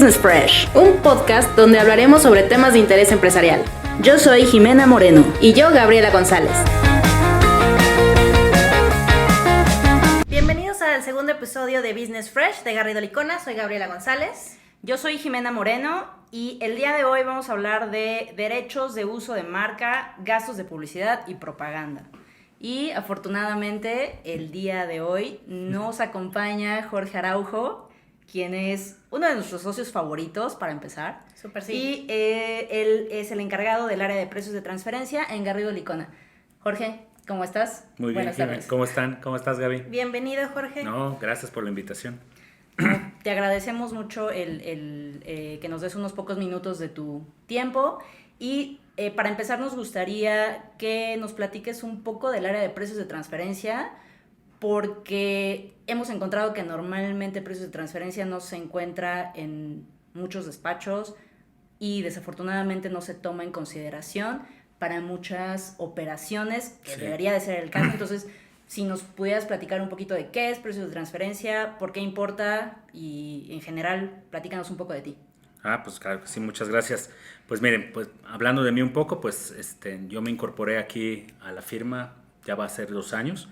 Business Fresh, un podcast donde hablaremos sobre temas de interés empresarial. Yo soy Jimena Moreno. Y yo, Gabriela González. Bienvenidos al segundo episodio de Business Fresh de Garrido Licona. Soy Gabriela González. Yo soy Jimena Moreno y el día de hoy vamos a hablar de derechos de uso de marca, gastos de publicidad y propaganda. Y afortunadamente el día de hoy nos acompaña Jorge Araujo, quien es uno de nuestros socios favoritos para empezar. Súper sí. Y él es el encargado del área de precios de transferencia en Garrido Licona. Jorge, ¿cómo estás? Muy bien, Jimena. ¿Cómo están? ¿Cómo estás, Gaby? Bienvenido, Jorge. No, gracias por la invitación. Te agradecemos mucho que nos des unos pocos minutos de tu tiempo y para empezar nos gustaría que nos platiques un poco del área de precios de transferencia, porque hemos encontrado que normalmente precios de transferencia no se encuentra en muchos despachos y desafortunadamente no se toma en consideración para muchas operaciones, que debería de ser el caso. Entonces, si nos pudieras platicar un poquito de qué es precios de transferencia, por qué importa y en general, platícanos un poco de ti. Pues claro que sí, muchas gracias. Pues miren, pues hablando de mí un poco, pues yo me incorporé aquí a la firma, ya va a ser 2 años.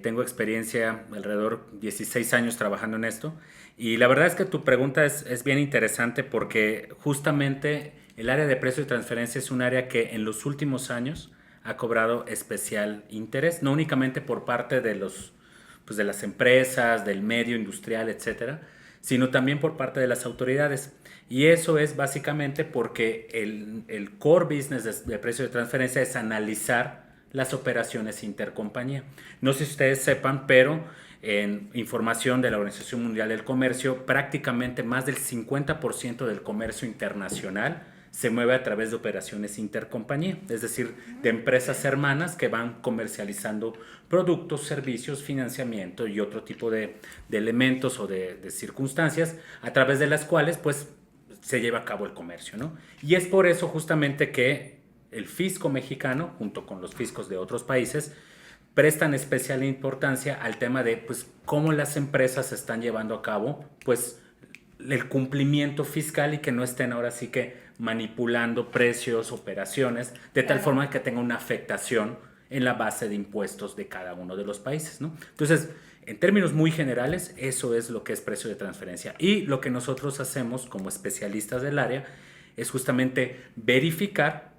Tengo experiencia alrededor de 16 años trabajando en esto. Y la verdad es que tu pregunta es bien interesante porque justamente el área de precios de transferencia es un área que en los últimos años ha cobrado especial interés, no únicamente por parte de de las empresas, del medio industrial, etcétera, sino también por parte de las autoridades. Y eso es básicamente porque el core business de precio de transferencia es analizar las operaciones intercompañía. No sé si ustedes sepan, pero en información de la Organización Mundial del Comercio, prácticamente más del 50% del comercio internacional se mueve a través de operaciones intercompañía, es decir, de empresas hermanas que van comercializando productos, servicios, financiamiento y otro tipo de elementos o de circunstancias a través de las cuales pues se lleva a cabo el comercio, ¿no? Y es por eso justamente que el fisco mexicano, junto con los fiscos de otros países, prestan especial importancia al tema de pues cómo las empresas están llevando a cabo pues el cumplimiento fiscal y que no estén ahora sí que manipulando precios, operaciones, de tal forma que tenga una afectación en la base de impuestos de cada uno de los países, ¿no? Entonces, en términos muy generales, eso es lo que es precio de transferencia. Y lo que nosotros hacemos como especialistas del área es justamente verificar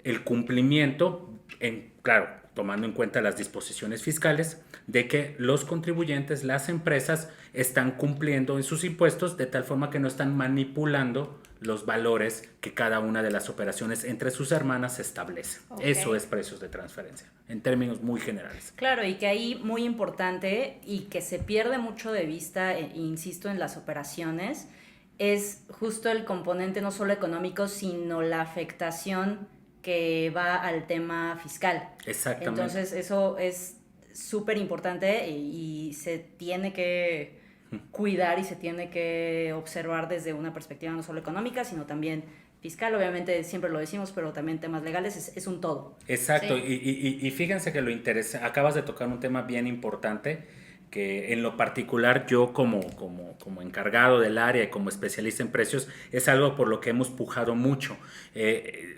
el cumplimiento, claro, tomando en cuenta las disposiciones fiscales, de que los contribuyentes, las empresas, están cumpliendo en sus impuestos de tal forma que no están manipulando los valores que cada una de las operaciones entre sus hermanas establece. Okay. Eso es precios de transferencia, en términos muy generales. Claro, y que ahí muy importante y que se pierde mucho de vista, insisto, en las operaciones, es justo el componente no solo económico, sino la afectación que va al tema fiscal. Exactamente. Entonces eso es súper importante y se tiene que cuidar y se tiene que observar desde una perspectiva no solo económica, sino también fiscal. Obviamente siempre lo decimos, pero también temas legales es un todo. Exacto, ¿sí? Y fíjense que lo interesa, acabas de tocar un tema bien importante que en lo particular yo como encargado del área y como especialista en precios es algo por lo que hemos pujado mucho.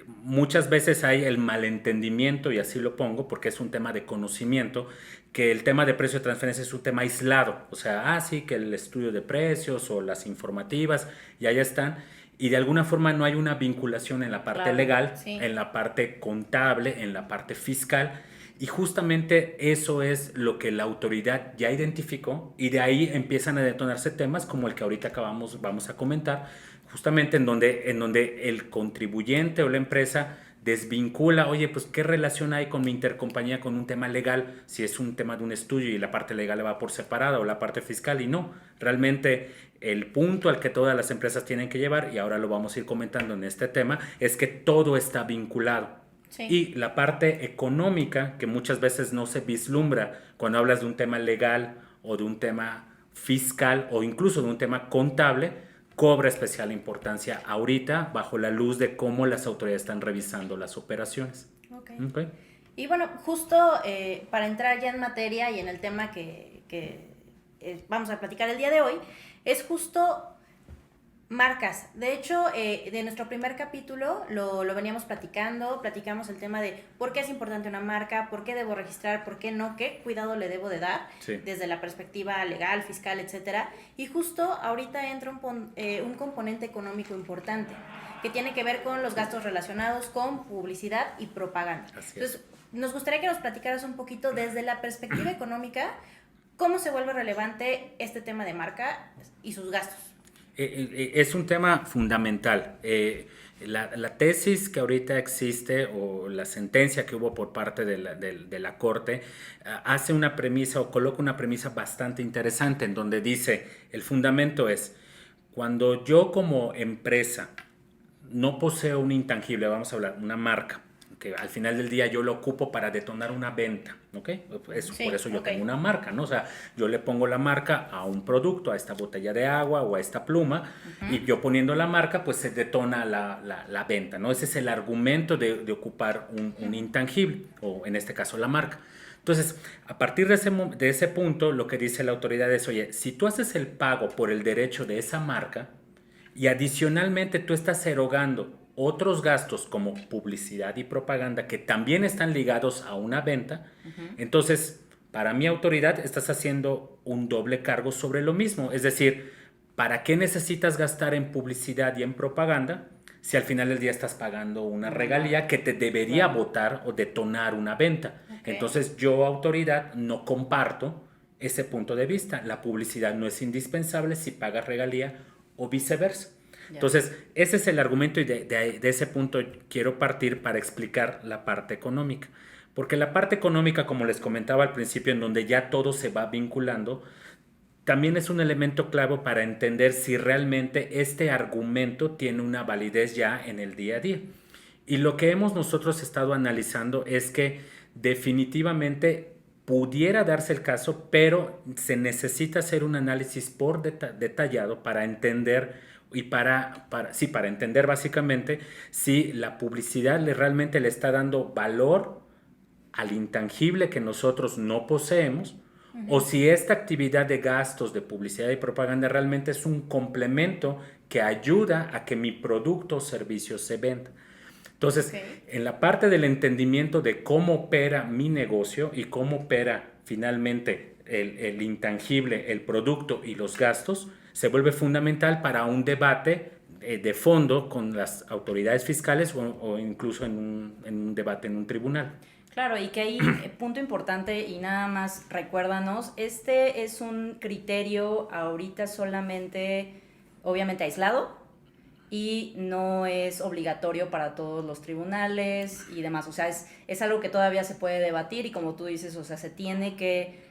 Muchas veces hay el malentendimiento, y así lo pongo porque es un tema de conocimiento, que el tema de precio de transferencia es un tema aislado, o sea, sí, que el estudio de precios o las informativas y allá están, y de alguna forma no hay una vinculación en la parte legal, sí, en la parte contable, en la parte fiscal. Y justamente eso es lo que la autoridad ya identificó y de ahí empiezan a detonarse temas como el que ahorita vamos a comentar, justamente en donde el contribuyente o la empresa desvincula, oye, pues qué relación hay con mi intercompañía con un tema legal, si es un tema de un estudio y la parte legal va por separada o la parte fiscal, y no, realmente el punto al que todas las empresas tienen que llevar, y ahora lo vamos a ir comentando en este tema, es que todo está vinculado. Sí. Y la parte económica, que muchas veces no se vislumbra cuando hablas de un tema legal o de un tema fiscal o incluso de un tema contable, cobra especial importancia ahorita bajo la luz de cómo las autoridades están revisando las operaciones. Okay. Y bueno, justo para entrar ya en materia y en el tema que vamos a platicar el día de hoy, es justo Marcas. De hecho, de nuestro primer capítulo lo veníamos platicamos el tema de por qué es importante una marca, por qué debo registrar, por qué no, qué cuidado le debo de dar, Sí. desde la perspectiva legal, fiscal, etcétera. Y justo ahorita entra un componente económico importante, que tiene que ver con los gastos relacionados con publicidad y propaganda. Así es. Entonces, nos gustaría que nos platicaras un poquito desde la perspectiva económica, cómo se vuelve relevante este tema de marca y sus gastos. Es un tema fundamental. La tesis que ahorita existe o la sentencia que hubo por parte de la Corte hace una premisa o coloca una premisa bastante interesante en donde dice, el fundamento es, cuando yo como empresa no poseo un intangible, vamos a hablar, una marca, que al final del día yo lo ocupo para detonar una venta, ¿ok? Sí, por eso yo ok. tengo una marca, ¿no? O sea, yo le pongo la marca a un producto, a esta botella de agua o a esta pluma, y yo poniendo la marca, pues se detona la venta, ¿no? Ese es el argumento de ocupar un intangible, o en este caso la marca. Entonces, a partir de ese punto, lo que dice la autoridad es, oye, si tú haces el pago por el derecho de esa marca y adicionalmente tú estás erogando otros gastos como publicidad y propaganda que también están ligados a una venta, entonces, para mi autoridad, estás haciendo un doble cargo sobre lo mismo. Es decir, ¿para qué necesitas gastar en publicidad y en propaganda si al final del día estás pagando una regalía que te debería botar o detonar una venta? Ok. Entonces, yo, autoridad, no comparto ese punto de vista. La publicidad no es indispensable si pagas regalía o viceversa. Ya. Entonces, ese es el argumento y de ese punto quiero partir para explicar la parte económica. Porque la parte económica, como les comentaba al principio, en donde ya todo se va vinculando, también es un elemento clave para entender si realmente este argumento tiene una validez ya en el día a día. Y lo que hemos nosotros estado analizando es que definitivamente pudiera darse el caso, pero se necesita hacer un análisis por detallado para entender y para entender básicamente si la publicidad realmente le está dando valor al intangible que nosotros no poseemos, o si esta actividad de gastos de publicidad y propaganda realmente es un complemento que ayuda a que mi producto o servicio se venda. Entonces, en la parte del entendimiento de cómo opera mi negocio y cómo opera finalmente el intangible, el producto y los gastos, se vuelve fundamental para un debate de fondo con las autoridades fiscales o incluso en un debate en un tribunal. Claro, y que ahí, punto importante y nada más recuérdanos, este es un criterio ahorita solamente, obviamente aislado, y no es obligatorio para todos los tribunales y demás. O sea, es algo que todavía se puede debatir y como tú dices, o sea, se tiene que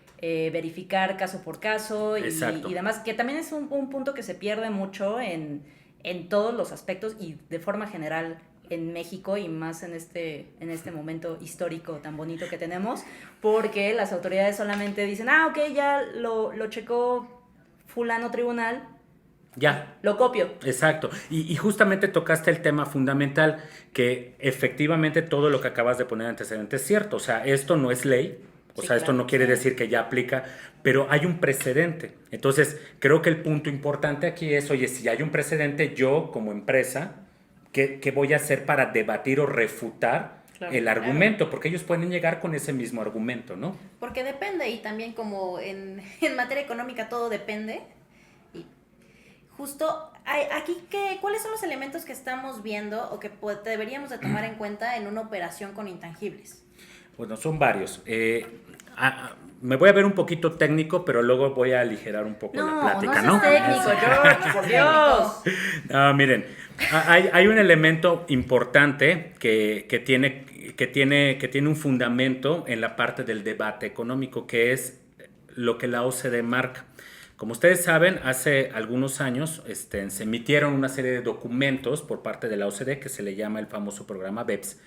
verificar caso por caso y demás, que también es un punto que se pierde mucho en todos los aspectos y de forma general en México y más en este momento histórico tan bonito que tenemos, porque las autoridades solamente dicen, ok, ya lo checó fulano tribunal, Ya. lo copio. Exacto. Y justamente tocaste el tema fundamental, que efectivamente todo lo que acabas de poner antecedente es cierto. O sea, esto no es ley. O Sí, sea, esto claro, no quiere sí. decir que ya aplica, pero hay un precedente. Entonces, creo que el punto importante aquí es, oye, si hay un precedente, yo como empresa, ¿qué voy a hacer para debatir o refutar Claro, el argumento? Porque ellos pueden llegar con ese mismo argumento, ¿no? Porque depende, y también como en materia económica todo depende. Y justo aquí, ¿cuáles son los elementos que estamos viendo o que deberíamos de tomar en cuenta en una operación con intangibles? Bueno, son varios. Me voy a ver un poquito técnico, pero luego voy a aligerar un poco la plática, no seas técnico, George, por Dios. No, miren, hay un elemento importante que tiene un fundamento en la parte del debate económico, que es lo que la OCDE marca. Como ustedes saben, hace algunos años se emitieron una serie de documentos por parte de la OCDE que se le llama el famoso programa BEPS.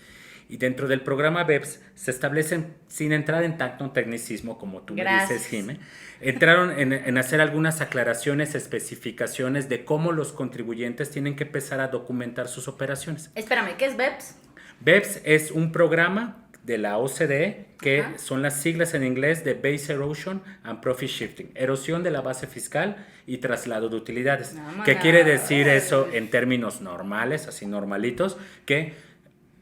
Y dentro del programa BEPS se establecen, sin entrar en tanto tecnicismo como tú me dices, Jimé, entraron en hacer algunas aclaraciones, especificaciones de cómo los contribuyentes tienen que empezar a documentar sus operaciones. Espérame, ¿qué es BEPS? BEPS es un programa de la OCDE, que Ajá. son las siglas en inglés de Base Erosion and Profit Shifting, erosión de la base fiscal y traslado de utilidades. Vámonos. ¿Qué quiere decir eso en términos normales, así normalitos?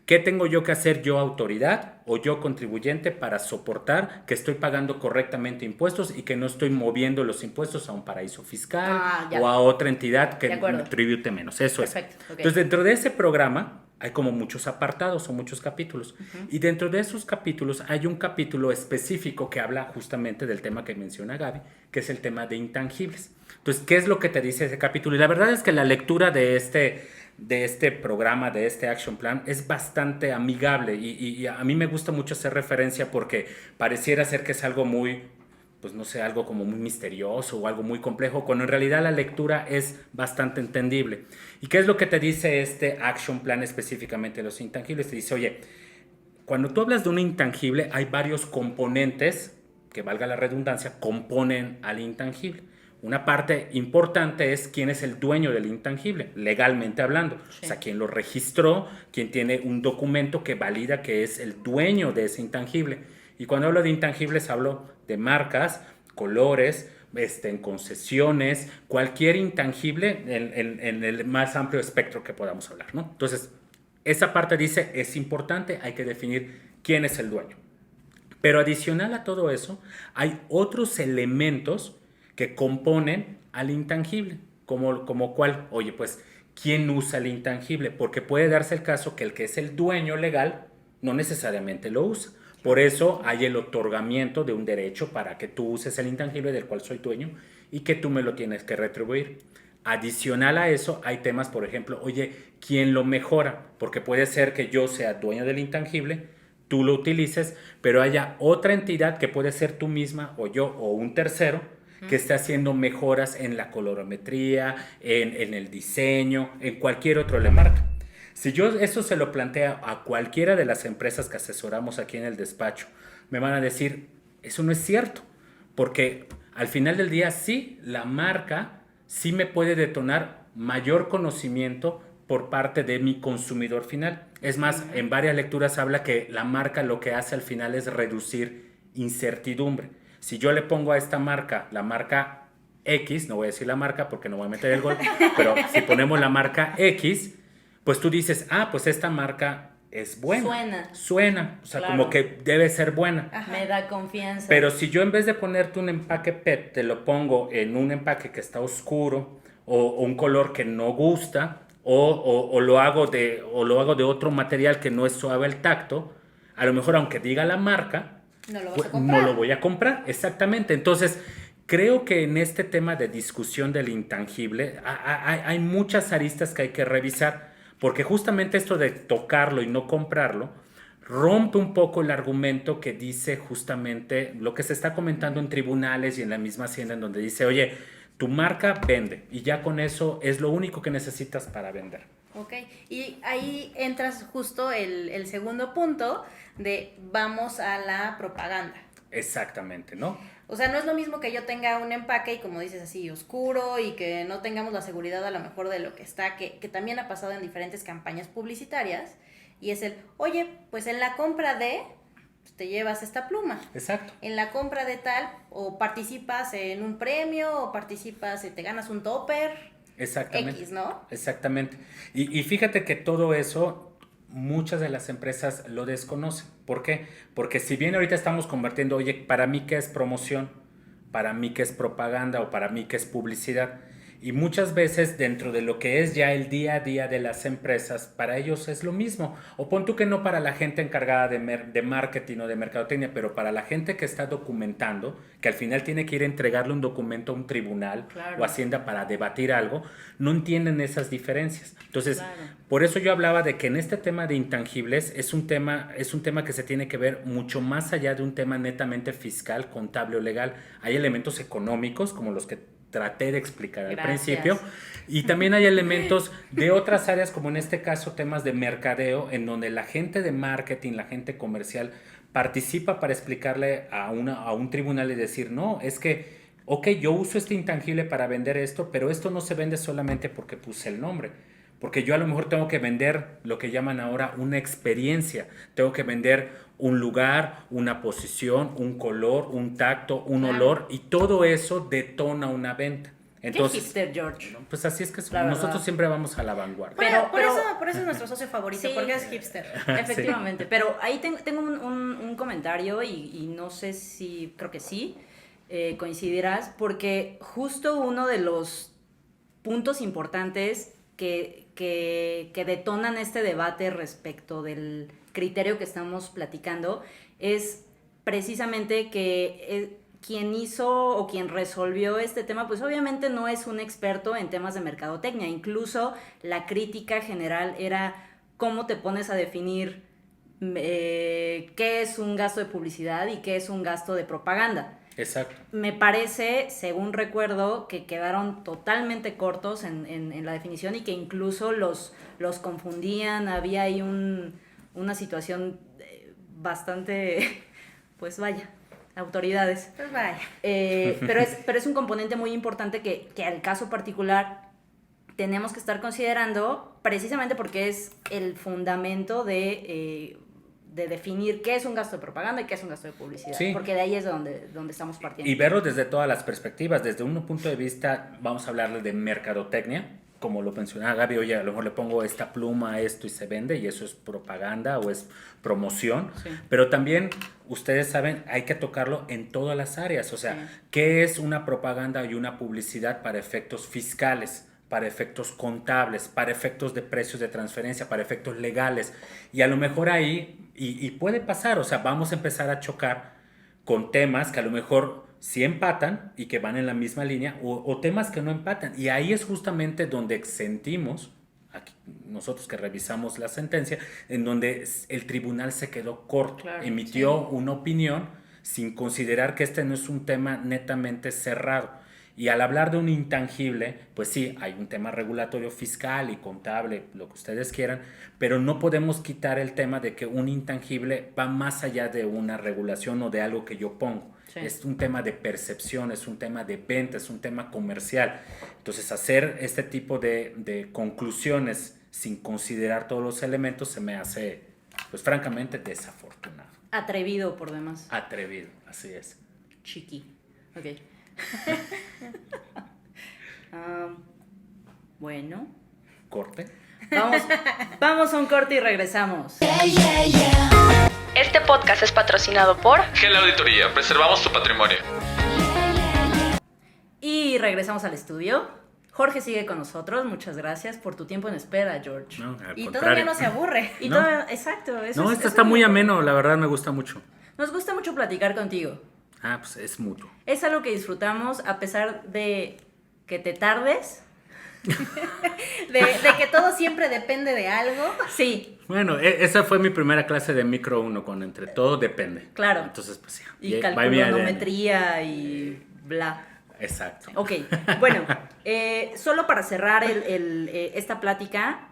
¿Qué tengo yo que hacer yo autoridad o yo contribuyente para soportar que estoy pagando correctamente impuestos y que no estoy moviendo los impuestos a un paraíso fiscal Ya. o a otra entidad que De acuerdo. tribute menos? Eso Perfecto, es. ok. Entonces, dentro de ese programa hay como muchos apartados o muchos capítulos. Y dentro de esos capítulos hay un capítulo específico que habla justamente del tema que menciona Gaby, que es el tema de intangibles. Entonces, ¿qué es lo que te dice ese capítulo? Y la verdad es que la lectura de este programa, de este Action Plan, es bastante amigable y a mí me gusta mucho hacer referencia porque pareciera ser que es algo muy, pues no sé, algo como muy misterioso o algo muy complejo, cuando en realidad la lectura es bastante entendible. ¿Y qué es lo que te dice este Action Plan específicamente de los intangibles? Te dice, oye, cuando tú hablas de un intangible, hay varios componentes, que valga la redundancia, componen al intangible. Una parte importante es quién es el dueño del intangible, legalmente hablando. Sí. O sea, quién lo registró, quién tiene un documento que valida que es el dueño de ese intangible. Y cuando hablo de intangibles, hablo de marcas, colores, en concesiones, cualquier intangible en el más amplio espectro que podamos hablar, ¿no? Entonces, esa parte dice, es importante, hay que definir quién es el dueño. Pero adicional a todo eso, hay otros elementos que componen al intangible, como cuál, oye, pues, ¿quién usa el intangible? Porque puede darse el caso que el que es el dueño legal no necesariamente lo usa. Por eso hay el otorgamiento de un derecho para que tú uses el intangible del cual soy dueño y que tú me lo tienes que retribuir. Adicional a eso, hay temas, por ejemplo, oye, ¿quién lo mejora? Porque puede ser que yo sea dueño del intangible, tú lo utilices, pero haya otra entidad que puede ser tú misma o yo o un tercero que esté haciendo mejoras en la colorimetría, en el diseño, en cualquier otro elemento. Si yo eso se lo planteo a cualquiera de las empresas que asesoramos aquí en el despacho, me van a decir, eso no es cierto, porque al final del día sí, la marca sí me puede detonar mayor conocimiento por parte de mi consumidor final. Es más, en varias lecturas habla que la marca lo que hace al final es reducir incertidumbre. Si yo le pongo a esta marca, la marca X, no voy a decir la marca porque no voy a meter el gol, pero si ponemos la marca X, pues tú dices, pues esta marca es buena. Suena, o sea, Claro. como que debe ser buena. Ajá. Me da confianza. Pero si yo en vez de ponerte un empaque PET, te lo pongo en un empaque que está oscuro o un color que no gusta o lo hago de otro material que no es suave al tacto, a lo mejor aunque diga la marca, No lo vas pues, a comprar. no lo voy a comprar. Exactamente. Entonces, creo que en este tema de discusión del intangible hay muchas aristas que hay que revisar, porque justamente esto de tocarlo y no comprarlo rompe un poco el argumento que dice justamente lo que se está comentando en tribunales y en la misma Hacienda, en donde dice, oye, tu marca vende y ya con eso es lo único que necesitas para vender. Ok, y ahí entras justo el segundo punto de vamos a la propaganda. Exactamente, ¿no? O sea, no es lo mismo que yo tenga un empaque y como dices así, oscuro y que no tengamos la seguridad a lo mejor de lo que está, que también ha pasado en diferentes campañas publicitarias, y es oye, pues en la compra de, pues te llevas esta pluma. Exacto. En la compra de tal, o participas en un premio, o participas, te ganas un topper. Exactamente. X, ¿no? Exactamente. Y fíjate que todo eso, muchas de las empresas lo desconocen. ¿Por qué? Porque si bien ahorita estamos convirtiendo, oye, para mí qué es promoción, para mí qué es propaganda o para mí qué es publicidad. Y muchas veces dentro de lo que es ya el día a día de las empresas, para ellos es lo mismo. O pon tú que no para la gente encargada de marketing o de mercadotecnia, pero para la gente que está documentando, que al final tiene que ir a entregarle un documento a un tribunal o Hacienda para debatir algo, no entienden esas diferencias. Entonces, por eso yo hablaba de que en este tema de intangibles es un tema que se tiene que ver mucho más allá de un tema netamente fiscal, contable o legal. Hay elementos económicos como los que traté de explicar al principio, y también hay elementos de otras áreas, como en este caso temas de mercadeo, en donde la gente de marketing, la gente comercial participa para explicarle a un tribunal y decir, no, es que, ok, yo uso este intangible para vender esto, pero esto no se vende solamente porque puse el nombre, porque yo a lo mejor tengo que vender lo que llaman ahora una experiencia, tengo que vender un lugar, una posición, un color, un tacto, un olor, y todo eso detona una venta. Entonces, qué hipster, George. pues así es que La nosotros verdad. siempre vamos a la vanguardia. Por eso es nuestro socio favorito, Sí. porque es hipster. Efectivamente, pero ahí tengo un comentario y no sé si, creo que sí, coincidirás, porque justo uno de los puntos importantes que detonan este debate respecto del criterio que estamos platicando es precisamente que quien hizo o quien resolvió este tema, pues obviamente no es un experto en temas de mercadotecnia. Incluso la crítica general era cómo te pones a definir qué es un gasto de publicidad y qué es un gasto de propaganda. Exacto. Me parece, según recuerdo, que quedaron totalmente cortos en la definición y que incluso los confundían. Había ahí una situación bastante, pues vaya, autoridades. Pues vaya. Pero es un componente muy importante que al caso particular tenemos que estar considerando, precisamente porque es el fundamento de definir qué es un gasto de propaganda y qué es un gasto de publicidad. Sí. Porque de ahí es donde estamos partiendo. Y verlo desde todas las perspectivas, desde un punto de vista, vamos a hablarle de mercadotecnia, como lo mencionaba Gaby, oye, a lo mejor le pongo esta pluma a esto y se vende, y eso es propaganda o es promoción, Sí. pero también, ustedes saben, hay que tocarlo en todas las áreas, o sea, Sí. ¿qué es una propaganda y una publicidad para efectos fiscales? Para efectos contables, para efectos de precios de transferencia, para efectos legales, y a lo mejor ahí, y puede pasar, o sea, vamos a empezar a chocar con temas que a lo mejor sí empatan y que van en la misma línea, o temas que no empatan, y ahí es justamente donde sentimos, aquí, nosotros que revisamos la sentencia, en donde el tribunal se quedó corto, Claro, emitió una opinión sin considerar que este no es un tema netamente cerrado. Y al hablar de un intangible, pues sí, hay un tema regulatorio fiscal y contable, lo que ustedes quieran, pero no podemos quitar el tema de que un intangible va más allá de una regulación o de algo que yo pongo. Sí. Es un tema de percepción, es un tema de venta, es un tema comercial. Entonces, hacer este tipo de conclusiones sin considerar todos los elementos se me hace, pues francamente, desafortunado. Atrevido por demás. Atrevido, así es. Chiqui. Ok. Bueno. Corte. Vamos a un corte y regresamos. Este podcast es patrocinado por Gel Auditoría, preservamos tu patrimonio. Y regresamos al estudio. Jorge sigue con nosotros. Muchas gracias por tu tiempo en espera, George. No, al Y contrario. todavía no se aburre. Y No. exacto. No, esto está muy ameno, la verdad me gusta mucho. Nos gusta mucho platicar contigo. Ah, pues es mutuo. Es algo que disfrutamos a pesar de que te tardes. De que todo siempre depende de algo. Sí, Bueno, esa fue mi primera clase de micro 1 con entre todo depende. Claro. Entonces, pues sí. y va mi ADN. calculometría y bla. Exacto. Ok, bueno, solo para cerrar esta plática,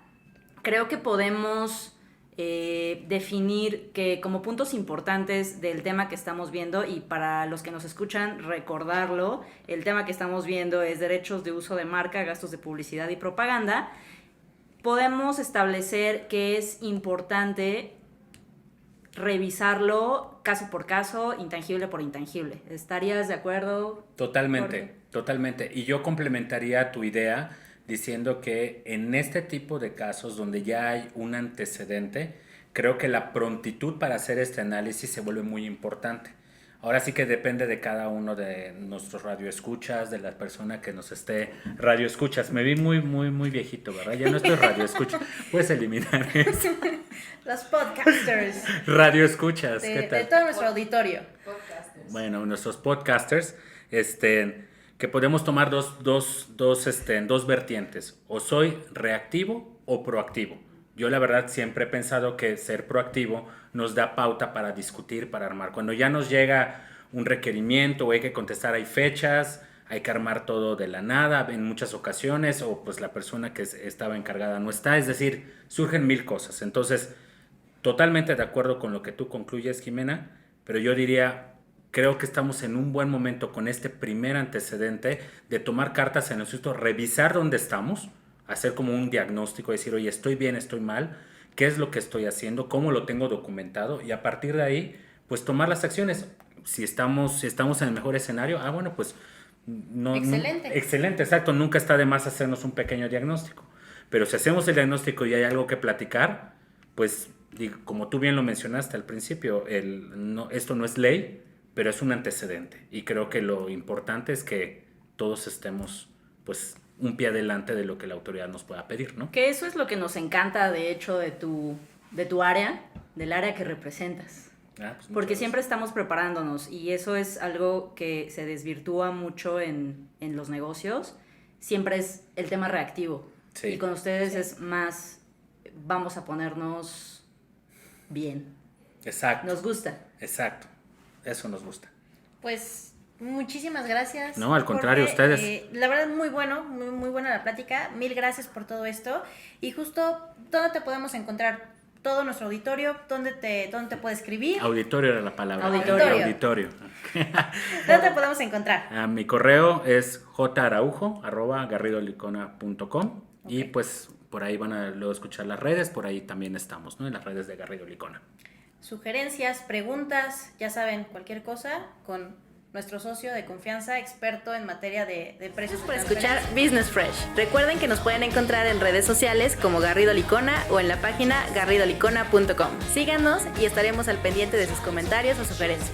creo que podemos definir que como puntos importantes del tema que estamos viendo, y para los que nos escuchan recordarlo, el tema que estamos viendo es derechos de uso de marca, gastos de publicidad y propaganda. Podemos establecer que es importante revisarlo caso por caso, intangible por intangible. ¿Estarías de acuerdo? Totalmente, Jorge? totalmente. Y yo complementaría tu idea diciendo que en este tipo de casos donde ya hay un antecedente, creo que la prontitud para hacer este análisis se vuelve muy importante. Ahora sí que depende de cada uno de nuestros radioescuchas, de la persona que nos esté radioescuchas. Me vi muy viejito, ¿verdad? Ya no estoy radioescucha. Puedes eliminar eso. Los podcasters Radioescuchas, ¿qué de tal? todo nuestro auditorio. Bueno, nuestros podcasters, que podemos tomar dos vertientes. O soy reactivo o proactivo. Yo la verdad siempre he pensado que ser proactivo nos da pauta para discutir, para armar. Cuando ya nos llega un requerimiento o hay que contestar, hay fechas, hay que armar todo de la nada en muchas ocasiones, o pues la persona que estaba encargada no está. Es decir, surgen mil cosas. Entonces, totalmente de acuerdo con lo que tú concluyes, Jimena, pero yo diría, creo que estamos en un buen momento con este primer antecedente de tomar cartas en el asunto, revisar dónde estamos, hacer como un diagnóstico, decir, oye, estoy bien, estoy mal, qué es lo que estoy haciendo, cómo lo tengo documentado, y a partir de ahí, pues tomar las acciones. Si estamos en el mejor escenario, bueno, pues Excelente. Excelente, exacto. Nunca está de más hacernos un pequeño diagnóstico. Pero si hacemos el diagnóstico y hay algo que platicar, pues como tú bien lo mencionaste al principio, esto no es ley, pero es un antecedente. Y creo que lo importante es que todos estemos pues un pie adelante de lo que la autoridad nos pueda pedir, ¿no? Que eso es lo que nos encanta, de hecho, de tu área, del área que representas. Pues Porque siempre estamos preparándonos y eso es algo que se desvirtúa mucho en los negocios. Siempre es el tema reactivo. Sí. Y con ustedes es más, vamos a ponernos bien. Exacto. Nos gusta. Exacto. Eso nos gusta. Pues muchísimas gracias. No, al contrario, Jorge. ustedes. La verdad, muy bueno, muy buena la plática. Mil gracias por todo esto. Y justo, ¿dónde te podemos encontrar? Todo nuestro auditorio, ¿dónde te puede escribir? Auditorio era la palabra. Auditorio. ¿Dónde te podemos encontrar? Mi correo es jaraujo@garridolicona.com y pues por ahí van a luego escuchar las redes, por ahí también estamos, ¿no? En las redes de Garrido Licona. Sugerencias, preguntas, ya saben, cualquier cosa con nuestro socio de confianza, experto en materia de precios. Gracias por escuchar Business Fresh. Recuerden que nos pueden encontrar en redes sociales como Garrido Licona o en la página garridolicona.com. Síganos y estaremos al pendiente de sus comentarios o sugerencias.